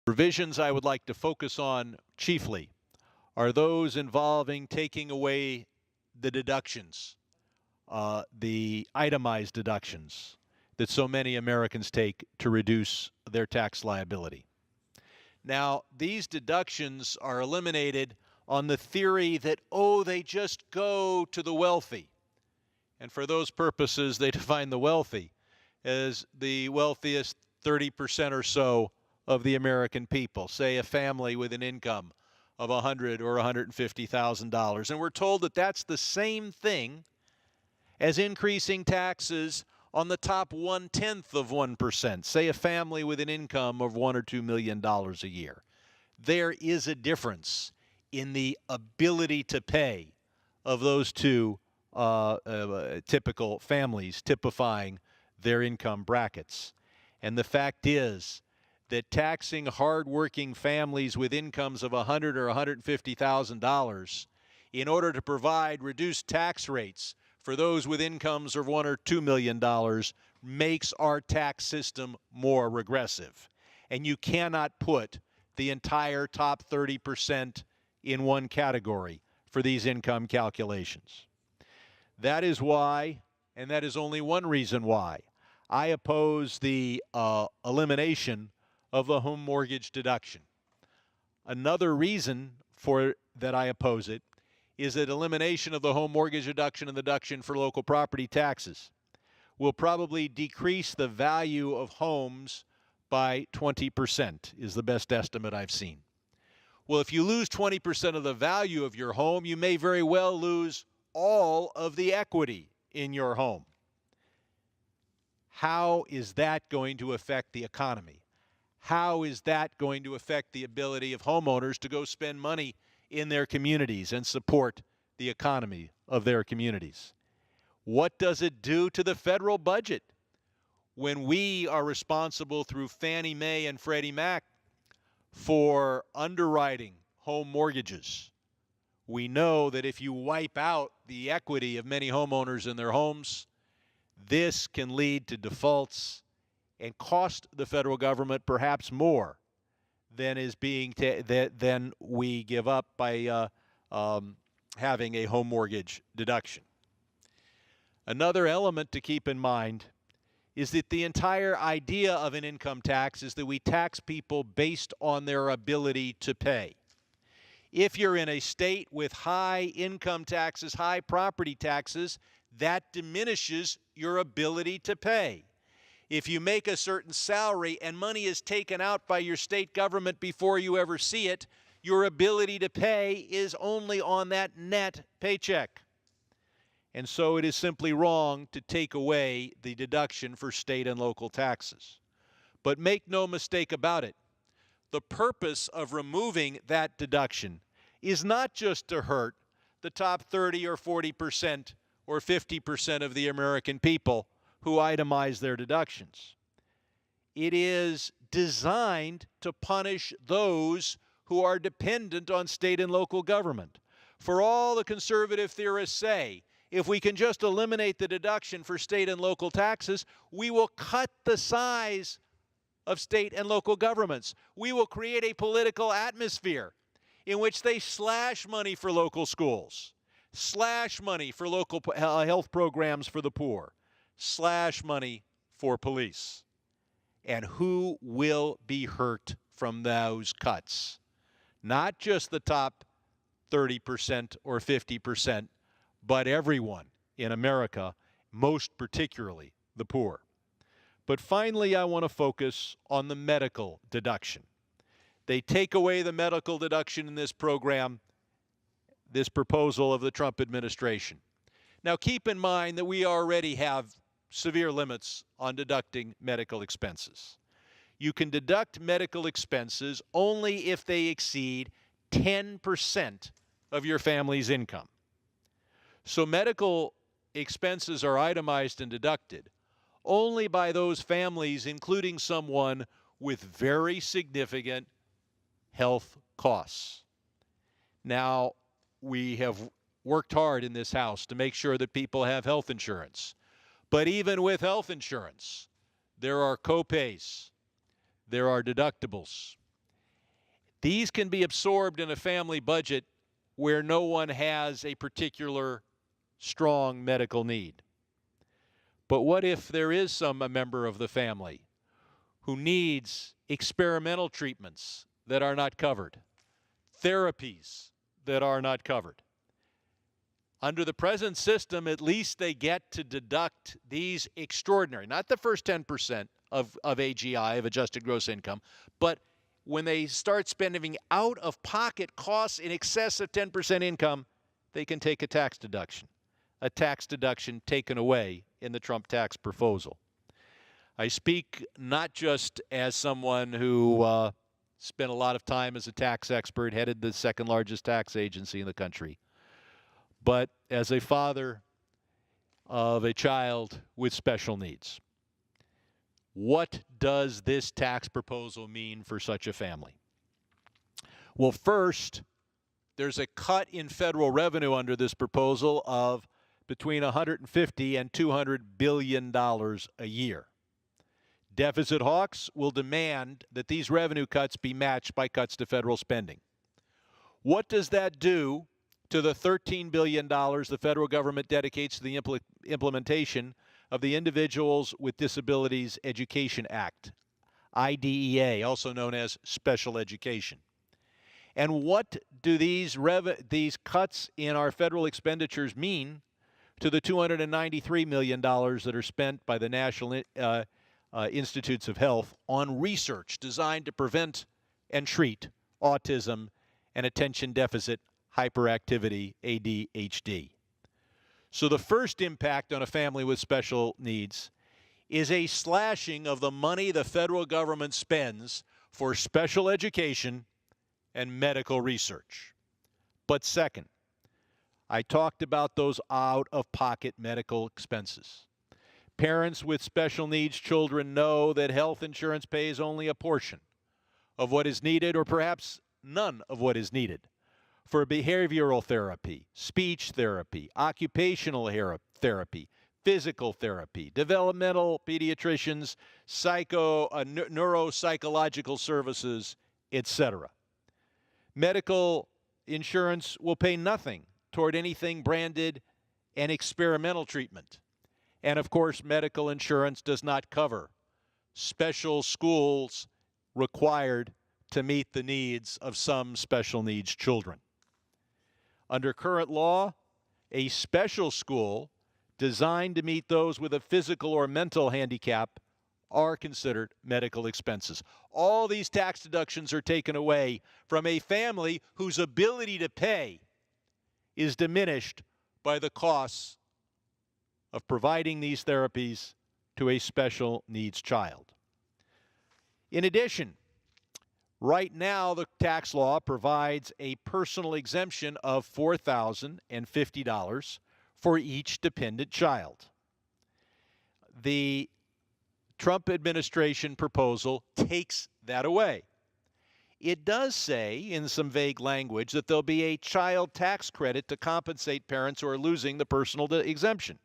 Revisions I would like to focus on chiefly are those involving taking away the deductions, the itemized deductions that so many Americans take to reduce their tax liability. Now, these deductions are eliminated on the theory that, oh, they just go to the wealthy. And for those purposes, they define the wealthy as the wealthiest 30% or so of the American people, say a family with an income of $100,000 or $150,000. And we're told that that's the same thing as increasing taxes on the top 1/10 of 1%, say a family with an income of $1 or $2 million a year. There is a difference in the ability to pay of those two typical families, typifying their income brackets. And the fact is that taxing hardworking families with incomes of $100,000 or $150,000 in order to provide reduced tax rates for those with incomes of $1 or $2 million makes our tax system more regressive. And you cannot put the entire top 30% in one category for these income calculations. That is why, and that is only one reason why, I oppose the elimination of the home mortgage deduction. Another reason for that I oppose it is that elimination of the home mortgage deduction and the deduction for local property taxes will probably decrease the value of homes by 20%, is the best estimate I've seen. Well, if you lose 20% of the value of your home, you may very well lose all of the equity in your home. How is that going to affect the economy? How is that going to affect the ability of homeowners to go spend money in their communities and support the economy of their communities? What does it do to the federal budget when we are responsible through Fannie Mae and Freddie Mac for underwriting home mortgages? We know that if you wipe out the equity of many homeowners in their homes, this can lead to defaults and cost the federal government perhaps more than is being than we give up by having a home mortgage deduction. Another element to keep in mind is that the entire idea of an income tax is that we tax people based on their ability to pay. If you're in a state with high income taxes, high property taxes, that diminishes your ability to pay. If you make a certain salary and money is taken out by your state government before you ever see it, your ability to pay is only on that net paycheck. And so it is simply wrong to take away the deduction for state and local taxes. But make no mistake about it, the purpose of removing that deduction is not just to hurt the top 30 or 40% or 50% of the American people who itemize their deductions. It is designed to punish those who are dependent on state and local government. For all the conservative theorists say, if we can just eliminate the deduction for state and local taxes, we will cut the size of state and local governments. We will create a political atmosphere in which they slash money for local schools, slash money for local health programs for the poor, slash money for police. And who will be hurt from those cuts? Not just the top 30% or 50%, but everyone in America, most particularly the poor. But finally, I want to focus on the medical deduction. They take away the medical deduction in this program, this proposal of the Trump administration. Now, keep in mind that we already have severe limits on deducting medical expenses. You can deduct medical expenses only if they exceed 10% of your family's income. So medical expenses are itemized and deducted only by those families, including someone with very significant health costs. Now, we have worked hard in this House to make sure that people have health insurance. But even with health insurance, there are co-pays, there are deductibles, These can be absorbed in a family budget where no one has a particular strong medical need. But what if there is a member of the family who needs experimental treatments that are not covered, therapies that are not covered? Under the present system, at least they get to deduct these extraordinary, not the first 10% of AGI, of adjusted gross income, but when they start spending out-of-pocket costs in excess of 10% income, they can take a tax deduction taken away in the Trump tax proposal. I speak not just as someone who spent a lot of time as a tax expert, headed the second largest tax agency in the country, but as a father of a child with special needs. What does this tax proposal mean for such a family? Well, first, there's a cut in federal revenue under this proposal of between $150 and $200 billion a year. Deficit hawks will demand that these revenue cuts be matched by cuts to federal spending. What does that do to the $13 billion the federal government dedicates to the implementation of the Individuals with Disabilities Education Act, IDEA, also known as special education? And what do these cuts in our federal expenditures mean to the $293 million that are spent by the National Institutes of Health on research designed to prevent and treat autism and attention deficit hyperactivity, ADHD? So the first impact on a family with special needs is a slashing of the money the federal government spends for special education and medical research. But second, I talked about those out-of-pocket medical expenses. Parents with special needs children know that health insurance pays only a portion of what is needed, or perhaps none of what is needed, for behavioral therapy, speech therapy, occupational therapy, physical therapy, developmental pediatricians, neuropsychological services, etc. Medical insurance will pay nothing toward anything branded an experimental treatment. And of course, medical insurance does not cover special schools required to meet the needs of some special needs children. Under current law, a special school designed to meet those with a physical or mental handicap are considered medical expenses. All these tax deductions are taken away from a family whose ability to pay is diminished by the costs of providing these therapies to a special needs child. In addition, right now the tax law provides a personal exemption of $4,050 for each dependent child. The Trump administration proposal takes that away. It does say, in some vague language, that there'll be a child tax credit to compensate parents who are losing the personal exemption.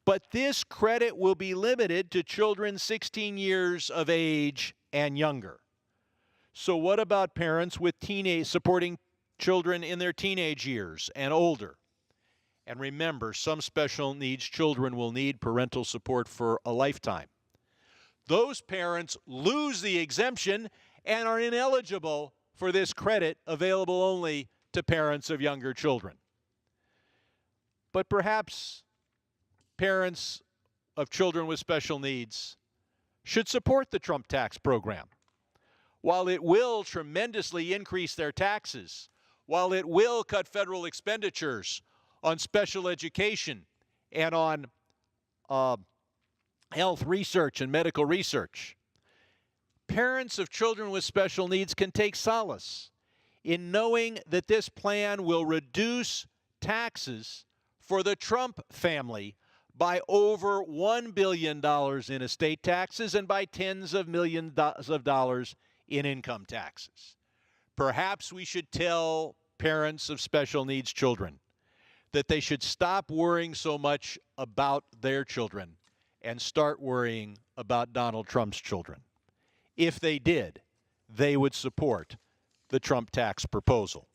But this credit will be limited to children 16 years of age and younger. So what about parents with supporting children in their teenage years and older? And remember, some special needs children will need parental support for a lifetime. Those parents lose the exemption and are ineligible for this credit, available only to parents of younger children. But perhaps parents of children with special needs should support the Trump tax program. While it will tremendously increase their taxes, while it will cut federal expenditures on special education and on health research and medical research, parents of children with special needs can take solace in knowing that this plan will reduce taxes for the Trump family by over $1 billion in estate taxes and by tens of millions of dollars in income taxes. Perhaps we should tell parents of special needs children that they should stop worrying so much about their children and start worrying about Donald Trump's children. If they did, they would support the Trump tax proposal.